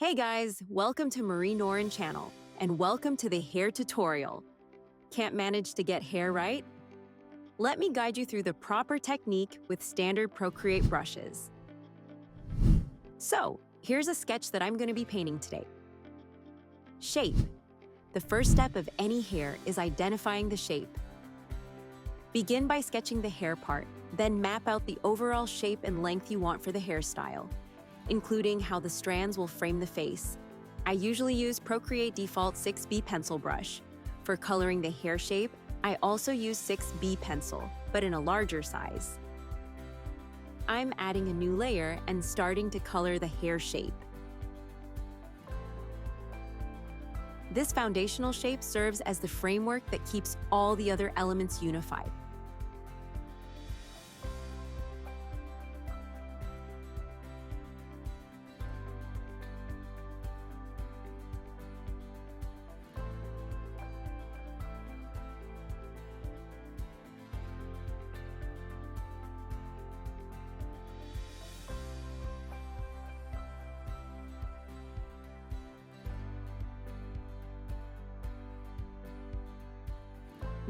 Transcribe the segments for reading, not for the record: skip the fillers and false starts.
Hey guys, welcome to Noren channel, and welcome to the hair tutorial. Can't manage to get hair right? Let me guide you through the proper technique with standard Procreate brushes. So, here's a sketch that I'm going to be painting today. Shape. The first step of any hair is identifying the shape. Begin by sketching the hair part, then map out the overall shape and length you want for the hairstyle, including how the strands will frame the face. I usually use Procreate Default 6B pencil brush. For coloring the hair shape, I also use 6B pencil, but in a larger size. I'm adding a new layer and starting to color the hair shape. This foundational shape serves as the framework that keeps all the other elements unified.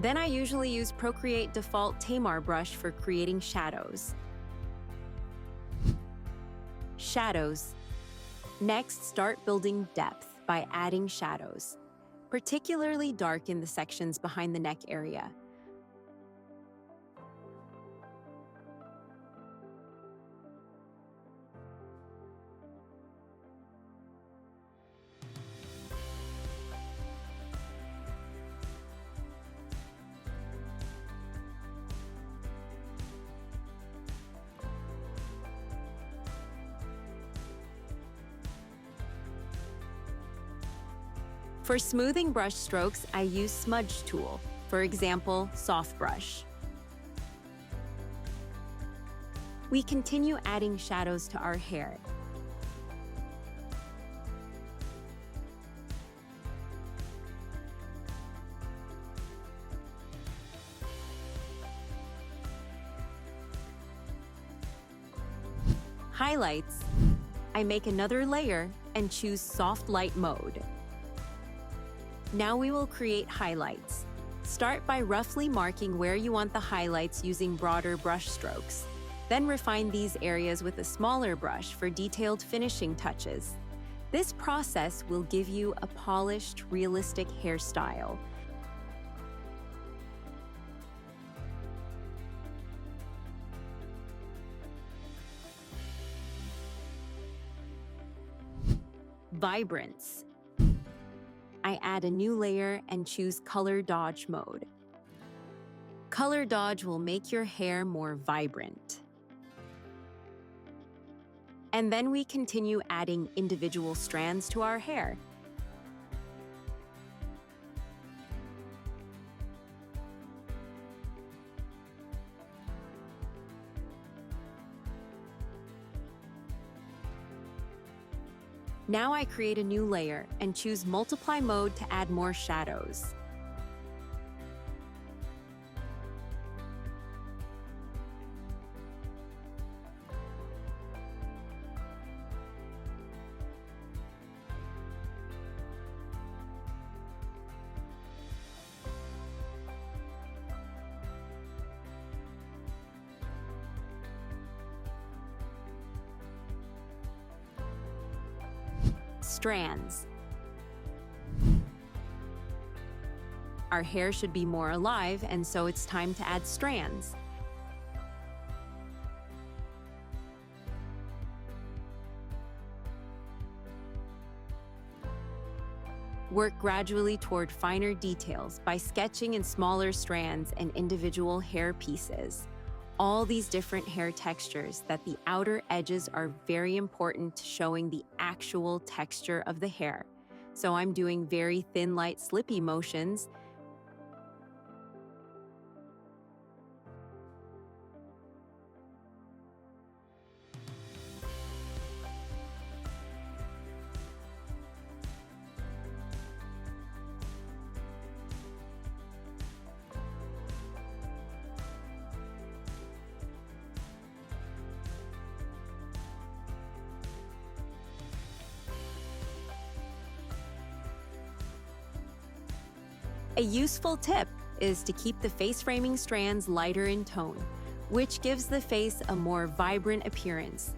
Then I usually use Procreate Default brush for creating shadows. Shadows. Next, start building depth by adding shadows, particularly dark in the sections behind the neck area. For smoothing brush strokes, I use smudge tool, for example, soft brush. We continue adding shadows to our hair. Highlights. I make another layer and choose soft light mode. Now we will create highlights. Start by roughly marking where you want the highlights using broader brush strokes. Then refine these areas with a smaller brush for detailed finishing touches. This process will give you a polished, realistic hairstyle. Vibrance. I add a new layer and choose Color Dodge mode. Color Dodge will make your hair more vibrant. And then we continue adding individual strands to our hair. Now I create a new layer and choose Multiply mode to add more shadows. Strands. Our hair should be more alive, and so it's time to add strands. Work gradually toward finer details by sketching in smaller strands and individual hair pieces. All these different hair textures that the outer edges are very important to showing the actual texture of the hair. So I'm doing very thin, light, slippy motions. A useful tip is to keep the face framing strands lighter in tone, which gives the face a more vibrant appearance.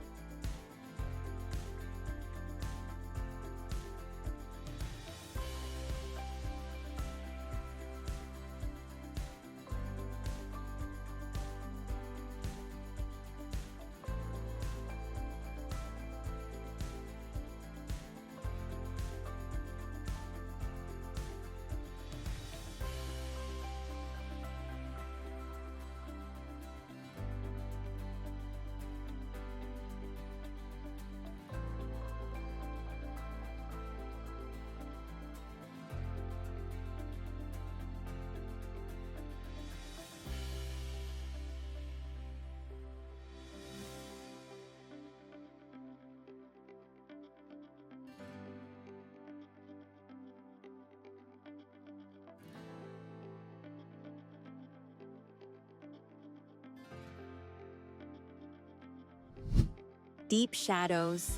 Deep shadows.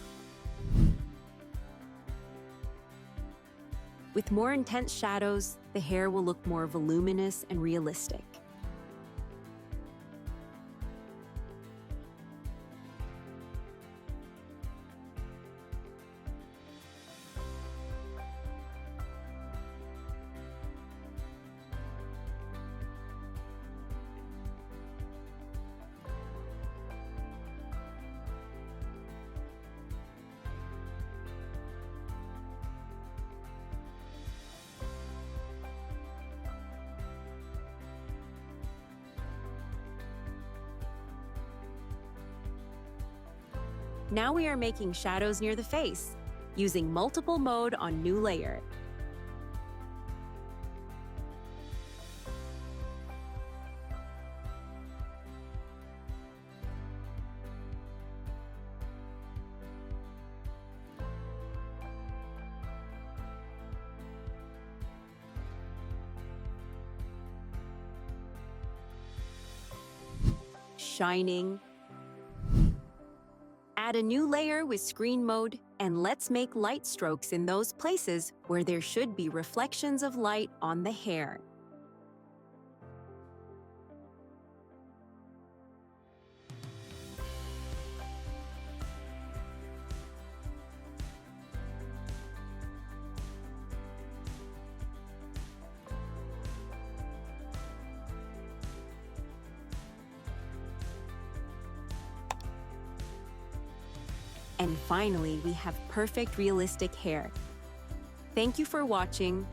With more intense shadows, the hair will look more voluminous and realistic. Now we are making shadows near the face, using multiple mode on new layer. Shining. Add a new layer with screen mode, and let's make light strokes in those places where there should be reflections of light on the hair. And finally, we have perfect realistic hair. Thank you for watching.